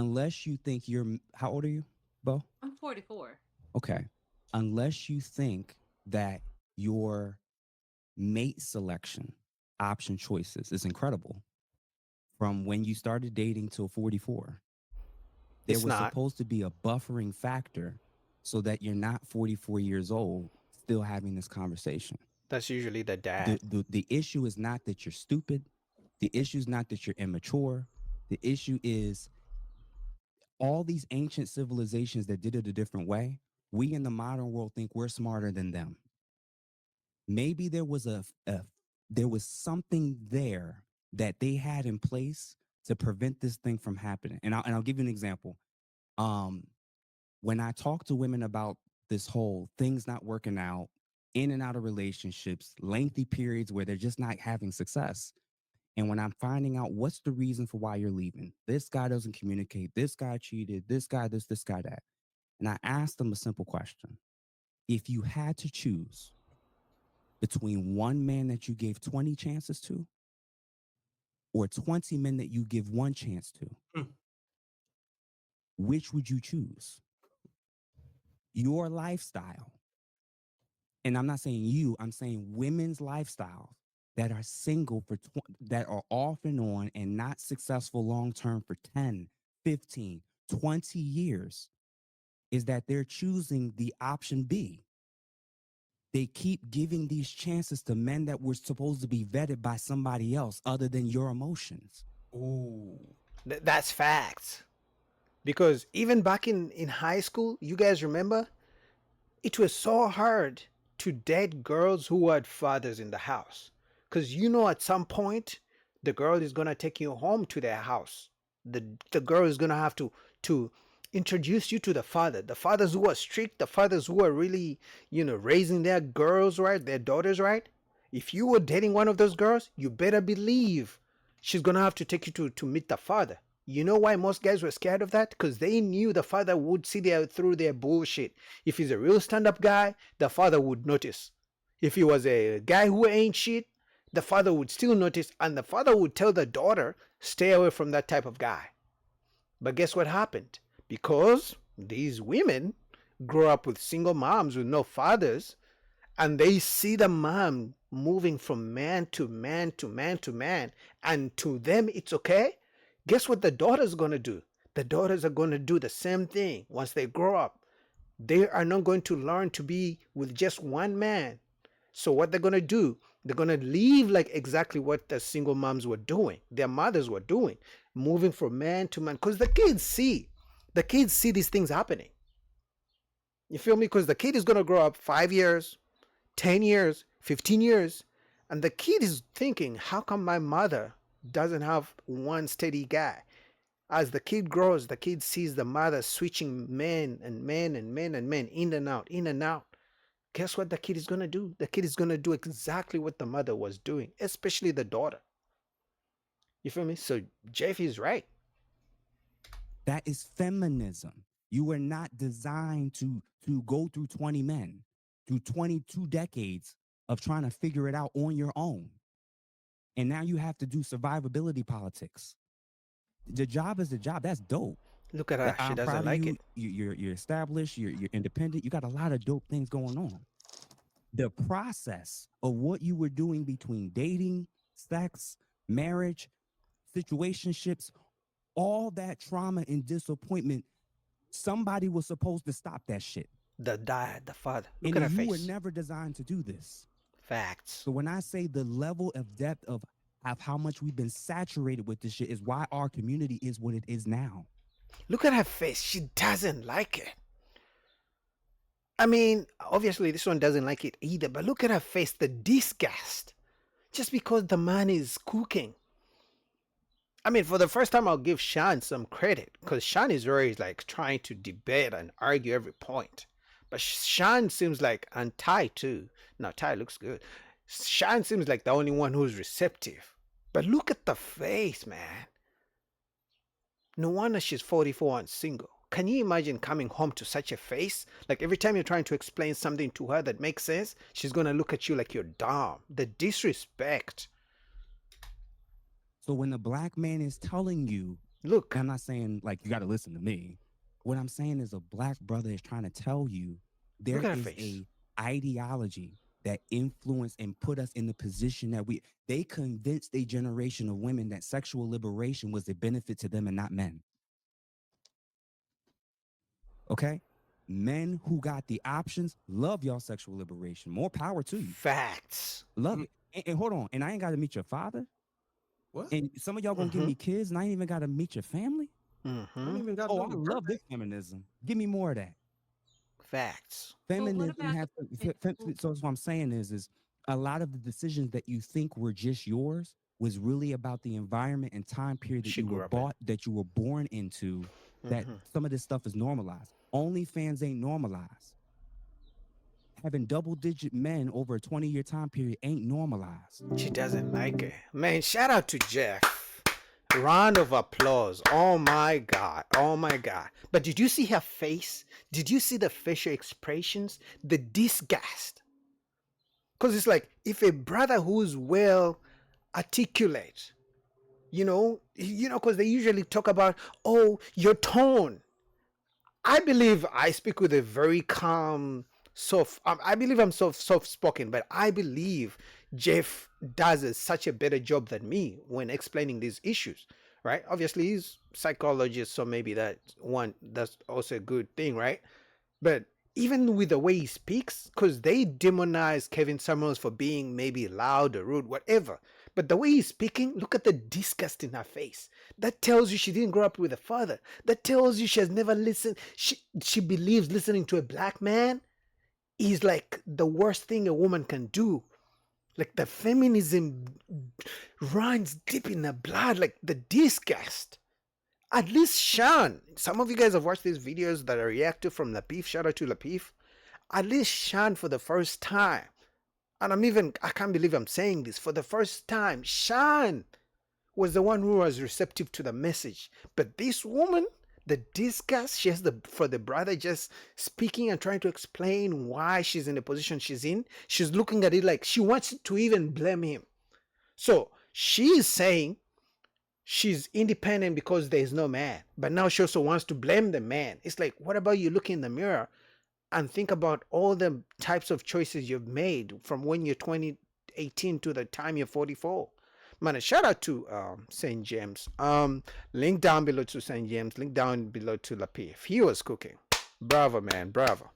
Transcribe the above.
unless you think how old are you, Bo? I'm 44. Okay. Unless you think that your mate selection option choices is incredible from when you started dating till 44, there It's was not. supposed to be a buffering factor so that you're not 44 years old still having this conversation. That's usually the The, dad. the, the issue is not that you're stupid. The issue is not that you're immature. The issue is all these ancient civilizations that did it a different way. We in the modern world think we're smarter than them. Maybe there was something there that they had in place to prevent this thing from happening. And I'll give you an example. Um, when I talk to women about this whole things not working out, in and out of relationships, lengthy periods where they're just not having success. And when I'm finding out what's the reason for why you're leaving, this guy doesn't communicate, this guy cheated, this guy this guy that. And I asked them a simple question. If you had to choose between one man that you gave 20 chances to or 20 men that you give one chance to, Hmm. which would you choose? Your lifestyle, and I'm not saying you, I'm saying women's lifestyles that are single that are off and on and not successful long term for 10, 15, 20 years is that they're choosing the option B. They keep giving these chances to men that were supposed to be vetted by somebody else other than your emotions. Ooh. That's facts. Because even back in high school, you guys remember, it was so hard to date girls who had fathers in the house. Because you know, at some point, the girl is going to take you home to their house. The girl is going to have to introduce you to the father. The fathers who are strict, the fathers who are really, raising their girls right, their daughters right. If you were dating one of those girls, you better believe she's going to have to take you to meet the father. You know why most guys were scared of that? Because they knew the father would see through their bullshit. If he's a real stand-up guy, the father would notice. If he was a guy who ain't shit, the father would still notice, and the father would tell the daughter, stay away from that type of guy. But guess what happened? Because these women grow up with single moms with no fathers, and they see the mom moving from man to man to man to man, and to them it's okay. Guess what the daughters are going to do? The daughters are going to do the same thing once they grow up. They are not going to learn to be with just one man. So what they're going to do, they're going to leave like exactly what the single moms were doing, their mothers were doing, moving from man to man, because the kids see these things happening. You feel me? Because the kid is going to grow up 5 years, 10 years, 15 years, and the kid is thinking, how come my mother doesn't have one steady guy? As the kid grows, the kid sees the mother switching men and men and men and men, in and out, in and out. Guess what the kid is going to do? The kid is going to do exactly what the mother was doing, especially the daughter. You feel me? So Jeff is right. That is feminism. You were not designed to go through 20 men, through 22 decades of trying to figure it out on your own. And now you have to do survivability politics. The job is the job. That's dope. Look at her. She I'm doesn't proud of like you. it. You're established. You're independent. You got a lot of dope things going on. The process of what you were doing between dating, sex, marriage, situationships, all that trauma and disappointment, somebody was supposed to stop that shit. The dad, the father. Look And at her you were face. never designed to do this. Facts. So when I say the level of depth of how much we've been saturated with this shit is why our community is what it is now. Look at her face. She doesn't like it. I mean, obviously, this one doesn't like it either, but look at her face, the disgust. Just because the man is cooking. I mean, for the first time, I'll give Sean some credit because Sean is always like trying to debate and argue every point. But Sean seems like, and Ty too. No, Ty looks good. Sean seems like the only one who's receptive. But look at the face, man. No wonder she's 44 and single. Can you imagine coming home to such a face? Like every time you're trying to explain something to her that makes sense, she's gonna look at you like you're dumb. The disrespect. So when the black man is telling you Look, And I'm not saying like you got to listen to me. What I'm saying is a black brother is trying to tell you look there at her is face. a ideology that influenced and put us in the position that they convinced a generation of women that sexual liberation was a benefit to them and not men. Okay? Men who got the options love y'all sexual liberation. More power to you. Facts. Love it. And hold on. And I ain't got to meet your father. What? And some of y'all gonna give Mm-hmm. me kids and I ain't even gotta meet your family. I Mm-hmm. don't even got to Oh, know I your love birthday. this feminism. Give me more of that. Facts. But what Feminism about has so what I'm saying is a lot of the decisions that you think were just yours was really about the environment and time period that She you were grew up in. that you were born into, that Mm-hmm. some of this stuff is normalized. OnlyFans ain't normalized. Having double-digit men over a 20-year time period ain't normalized. She doesn't like it. Man, shout out to Jeff. Round of applause. Oh my God. Oh my God. But did you see her face? Did you see the facial expressions? The disgust. Because it's like if a brother who's well articulate, because they usually talk about, oh, your tone. I believe I speak with a very calm, soft. I believe I'm soft spoken, but I believe Jeff does such a better job than me when explaining these issues. Right? Obviously, he's psychologist, so maybe that's also a good thing, right? But even with the way he speaks, because they demonize Kevin Samuels for being maybe loud or rude, whatever. But the way he's speaking, look at the disgust in her face. That tells you she didn't grow up with a father. That tells you she has never listened. She believes listening to a black man is like the worst thing a woman can do. Like the feminism runs deep in the blood, like the disgust. At least Sean, some of you guys have watched these videos that are reactive from Lapif. Shout out to Lapif. At least Sean, for the first time, and I can't believe I'm saying this, for the first time, Sean was the one who was receptive to the message. But this woman, the disgust she has for the brother just speaking and trying to explain why she's in the position she's in, she's looking at it like she wants to even blame him. So she is saying she's independent because there's no man, but now she also wants to blame the man. It's like, what about you look in the mirror and think about all the types of choices you've made from when you're 18 to the time you're 44? Man, a shout out to St. James. Link down below to St. James, link down below to Lapif. He was cooking. Bravo, man, bravo.